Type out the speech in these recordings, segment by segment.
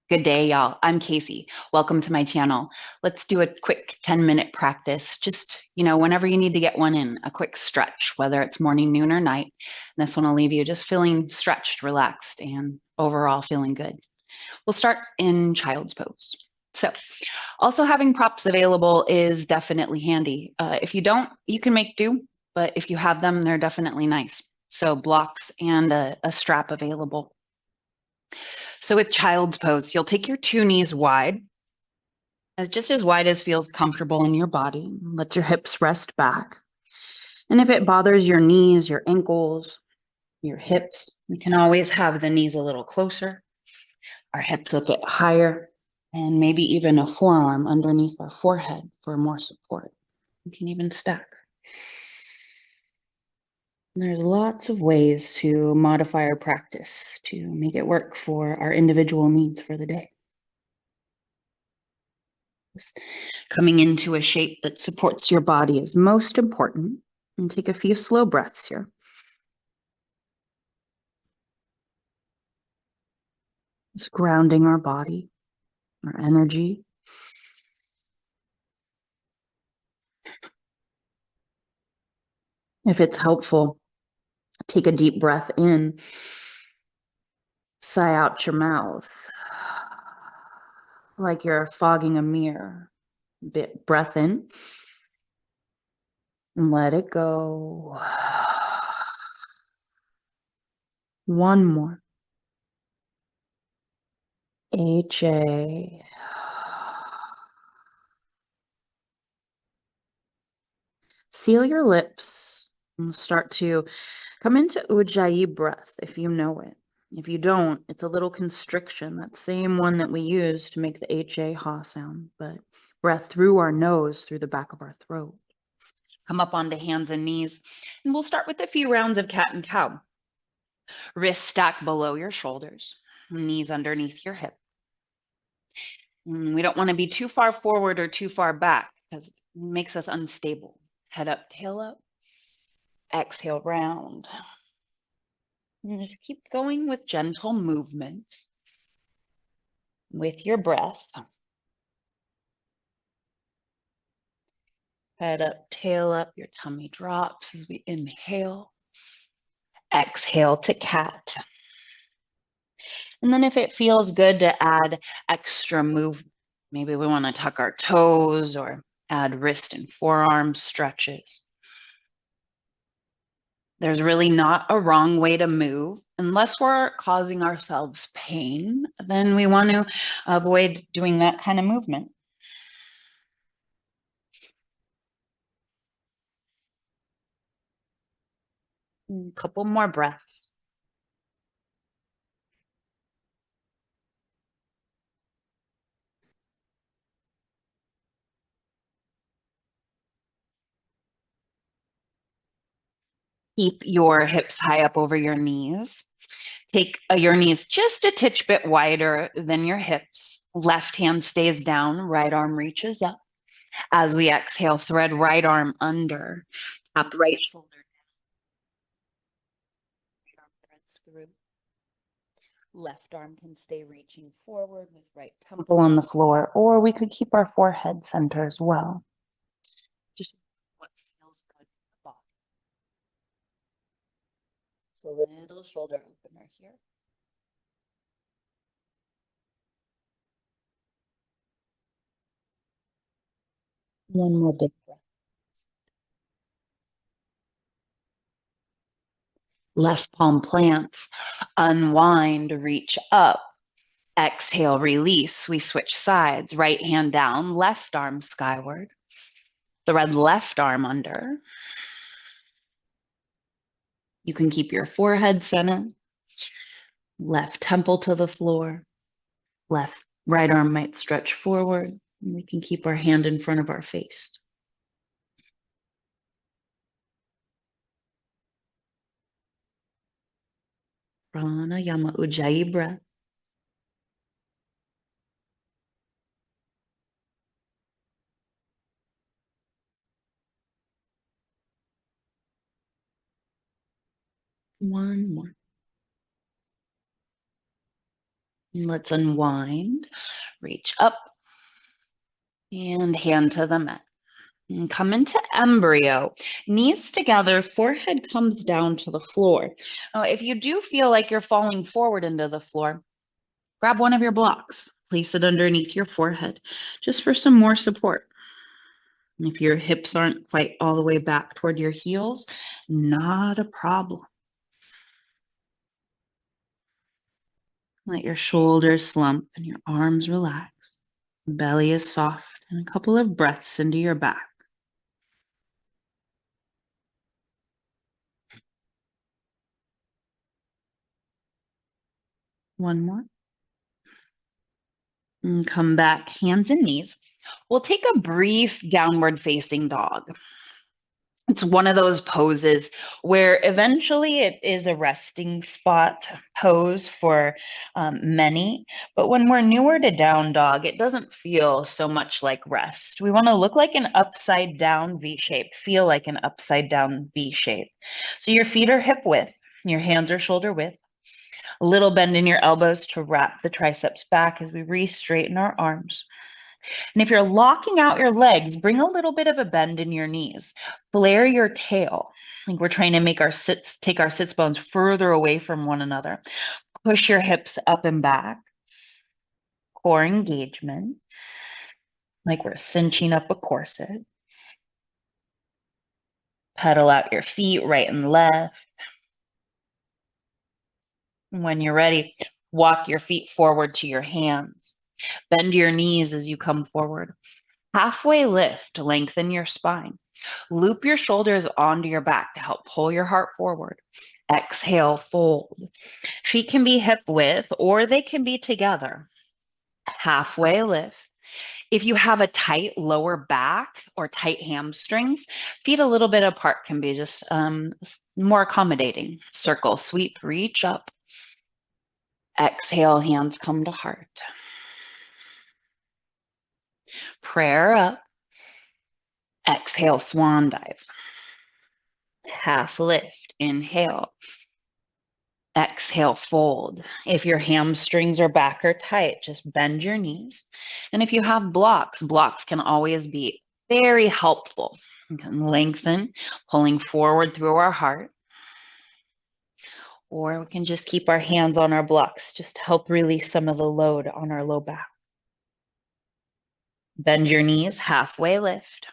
Good day, y'all. I'm Casey. Welcome to my channel. Let's do a quick 10-minute practice. Just, whenever you need to get one in, a quick stretch, whether it's morning, noon, or night. And this one will leave you just feeling stretched, relaxed, and overall feeling good. We'll start in child's pose. So, also having props available is definitely handy. If you don't, you can make do, but if you have them, they're definitely nice. So, blocks and a strap available. So with child's pose, you'll take your two knees wide, just as wide as feels comfortable in your body. Let your hips rest back. And if it bothers your knees, your ankles, your hips, we can always have the knees a little closer, our hips a bit higher, and maybe even a forearm underneath our forehead for more support. You can even stack. There's lots of ways to modify our practice to make it work for our individual needs for the day. Coming into a shape that supports your body is most important. And take a few slow breaths here. Just grounding our body, our energy. If it's helpful, take a deep breath in, sigh out your mouth, like you're fogging a mirror. Breath in, and let it go. One more. HA. Seal your lips and start to come into Ujjayi breath if you know it. If you don't, it's a little constriction, that same one that we use to make the HA ha sound, but breath through our nose, through the back of our throat. Come up onto hands and knees, and we'll start with a few rounds of cat and cow. Wrists stacked below your shoulders, knees underneath your hip. We don't want to be too far forward or too far back because it makes us unstable. Head up, tail up. Exhale, round. And just keep going with gentle movement with your breath. Head up, tail up, your tummy drops as we inhale. Exhale to cat. And then if it feels good to add extra movement, maybe we want to tuck our toes or add wrist and forearm stretches. There's really not a wrong way to move. Unless we're causing ourselves pain, then we want to avoid doing that kind of movement. A couple more breaths. Keep your hips high up over your knees. Take your knees just a titch bit wider than your hips. Left hand stays down, right arm reaches up. As we exhale, thread right arm under, tap right shoulder down. Right arm threads through. Left arm can stay reaching forward with right temple on the floor, or we could keep our forehead center as well. Just what feels good in the body. So little shoulder opener here. One more big breath. Left palm plants, unwind, reach up. Exhale, release. We switch sides. Right hand down, left arm skyward. Thread left arm under. You can keep your forehead center. Left temple to the floor. Right arm might stretch forward. And we can keep our hand in front of our face. Pranayama Ujjayi breath. One more. Let's unwind, reach up, and hand to the mat. And come into embryo, knees together, forehead comes down to the floor. Now, if you do feel like you're falling forward into the floor, grab one of your blocks, place it underneath your forehead, just for some more support. And if your hips aren't quite all the way back toward your heels, not a problem. Let your shoulders slump and your arms relax. Belly is soft, and a couple of breaths into your back. One more. And come back, hands and knees. We'll take a brief downward facing dog. It's one of those poses where eventually it is a resting spot pose for many. But when we're newer to down dog, it doesn't feel so much like rest. We want to look like an upside down V shape, feel like an upside down V shape. So your feet are hip width, your hands are shoulder width. A little bend in your elbows to wrap the triceps back as we re-straighten our arms. And if you're locking out your legs, bring a little bit of a bend in your knees. Flare your tail. Like we're trying to take our sits bones further away from one another. Push your hips up and back. Core engagement. Like we're cinching up a corset. Pedal out your feet right and left. When you're ready, walk your feet forward to your hands. Bend your knees as you come forward. Halfway lift, lengthen your spine. Loop your shoulders onto your back to help pull your heart forward. Exhale, fold. Feet can be hip width or they can be together. Halfway lift. If you have a tight lower back or tight hamstrings, feet a little bit apart can be just more accommodating. Circle, sweep, reach up. Exhale, hands come to heart. Prayer up. Exhale, swan dive. Half lift, inhale. Exhale, fold. If your hamstrings are back or tight, just bend your knees. And if you have blocks can always be very helpful. You can lengthen, pulling forward through our heart. Or we can just keep our hands on our blocks, just to help release some of the load on our low back. Bend your knees, halfway lift.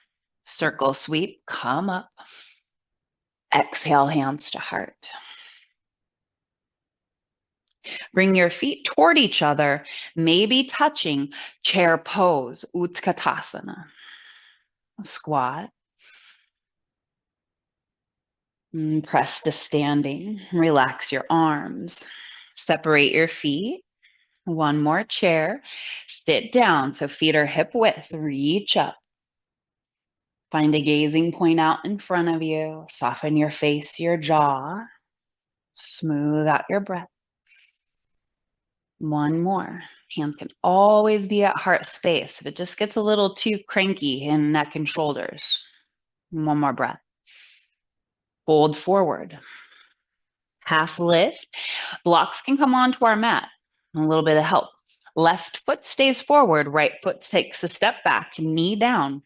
Circle sweep, come up. Exhale, hands to heart. Bring your feet toward each other, maybe touching. Chair pose, Utkatasana. Squat. Press to standing. Relax your arms. Separate your feet. One more chair. Sit down so feet are hip width. Reach up. Find a gazing point out in front of you. Soften your face, your jaw. Smooth out your breath. One more. Hands can always be at heart space if it just gets a little too cranky in neck and shoulders. One more breath. Fold forward. Half lift. Blocks can come onto our mat. A little bit of help. Left foot stays forward. Right foot takes a step back. Knee down.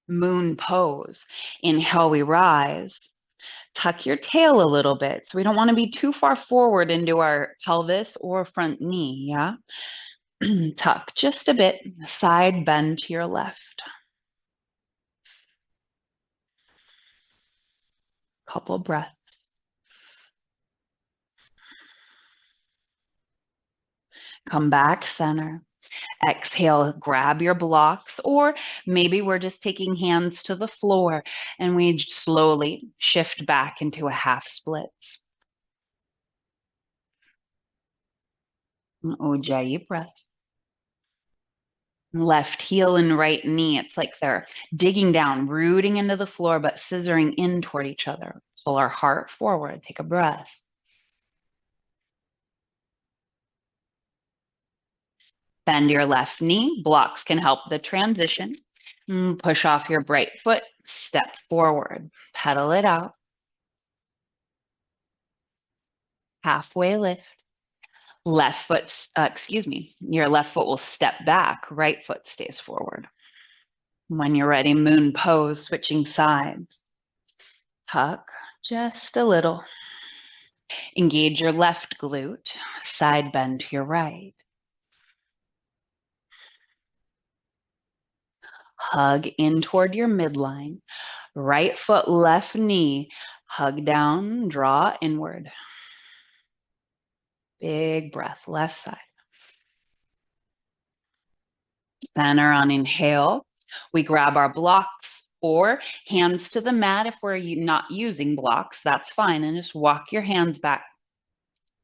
Moon pose. Inhale, we rise. Tuck your tail a little bit. So we don't want to be too far forward into our pelvis or front knee, yeah? Tuck just a bit, side bend to your left. Couple breaths. Come back center. Exhale, grab your blocks, or maybe we're just taking hands to the floor and we slowly shift back into a half splits. Ujjayi breath. Left heel and right knee, it's like they're digging down, rooting into the floor, but scissoring in toward each other. Pull our heart forward. Take a breath. Bend your left knee. Blocks can help the transition. Push off your right foot. Step forward. Pedal it out. Halfway lift. Left foot, your left foot will step back, right foot stays forward. When you're ready, moon pose, switching sides. Tuck just a little. Engage your left glute, side bend to your right. Hug in toward your midline. Right foot, left knee. Hug down, draw inward. Big breath, left side. Center on inhale. We grab our blocks or hands to the mat if we're not using blocks, that's fine. And just walk your hands back,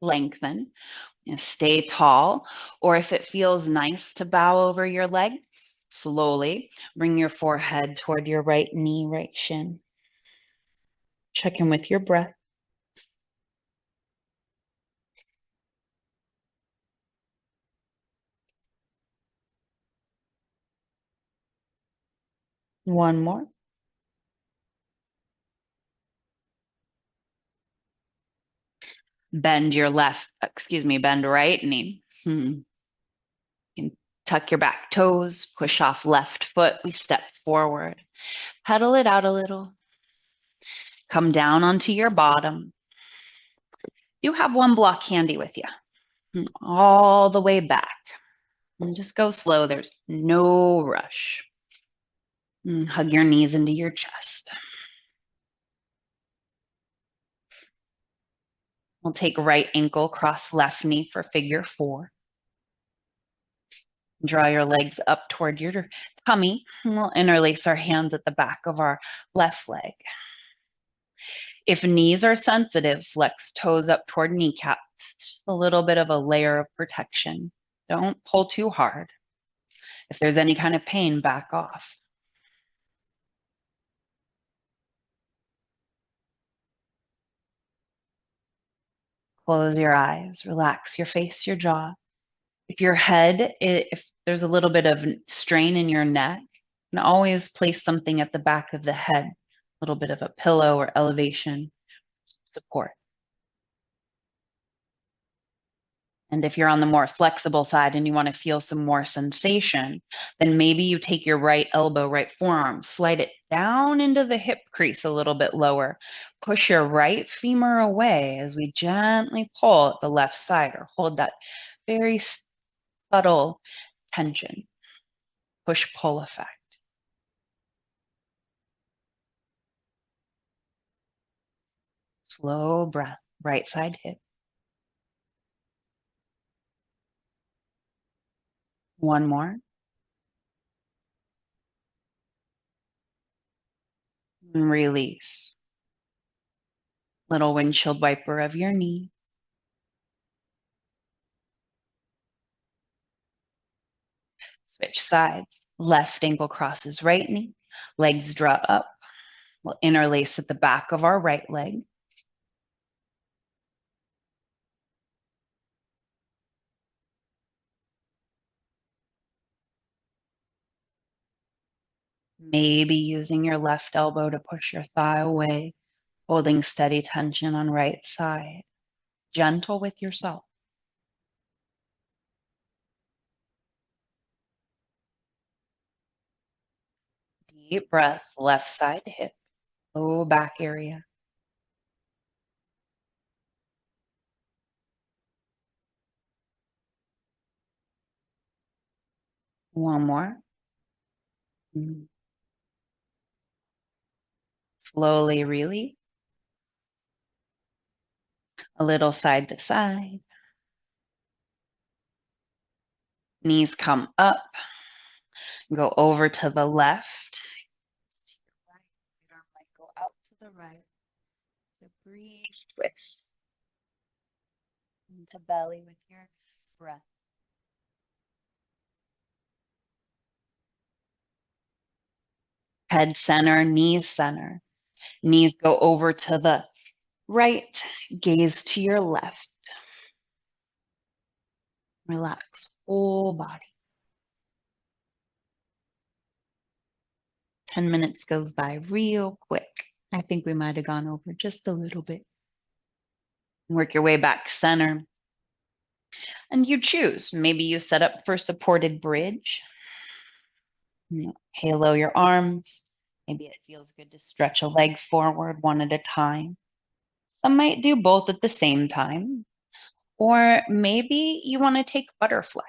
lengthen, and stay tall. Or if it feels nice to bow over your leg, slowly bring your forehead toward your right knee, right shin. Check in with your breath. One more. Bend bend right knee. You can tuck your back toes, push off left foot. We step forward. Pedal it out a little. Come down onto your bottom. You have one block handy with you. All the way back. And just go slow. There's no rush. Hug your knees into your chest. We'll take right ankle, cross left knee for figure 4. Draw your legs up toward your tummy. And we'll interlace our hands at the back of our left leg. If knees are sensitive, flex toes up toward kneecaps. Just a little bit of a layer of protection. Don't pull too hard. If there's any kind of pain, back off. Close your eyes, relax your face, your jaw. If there's a little bit of strain in your neck, you can always place something at the back of the head, a little bit of a pillow or elevation support. And if you're on the more flexible side and you want to feel some more sensation, then maybe you take your right elbow, right forearm, slide it down into the hip crease a little bit lower. Push your right femur away as we gently pull at the left side or hold that very subtle tension. Push-pull effect. Slow breath, right side hip. One more. And release. Little windshield wiper of your knee. Switch sides. Left ankle crosses right knee. Legs draw up. We'll interlace at the back of our right leg. Maybe using your left elbow to push your thigh away, holding steady tension on right side. Gentle with yourself. Deep breath, left side hip, low back area. One more. Slowly release. A little side to side. Knees come up. Go over to the left. Your arm might go out to the right. So breathe, twist into belly with your breath. Head center, knees center. Knees go over to the right, gaze to your left. Relax, whole body. 10 minutes goes by real quick. I think we might have gone over just a little bit. Work your way back center. And you choose. Maybe you set up for supported bridge. Halo your arms. Maybe it feels good to stretch a leg forward one at a time. Some might do both at the same time. Or maybe you want to take butterfly.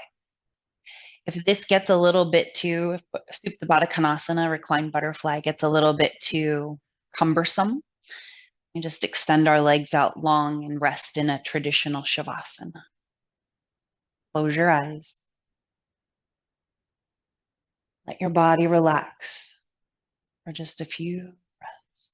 If this gets a little bit too, if Supta Baddha Konasana, reclined butterfly, gets a little bit too cumbersome, we just extend our legs out long and rest in a traditional Shavasana. Close your eyes. Let your body relax for just a few breaths.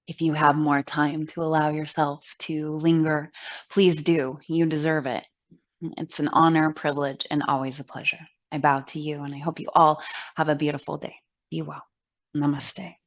If you have more time to allow yourself to linger, please do. You deserve it. It's an honor, privilege, and always a pleasure. I bow to you, and I hope you all have a beautiful day. Be well. Namaste.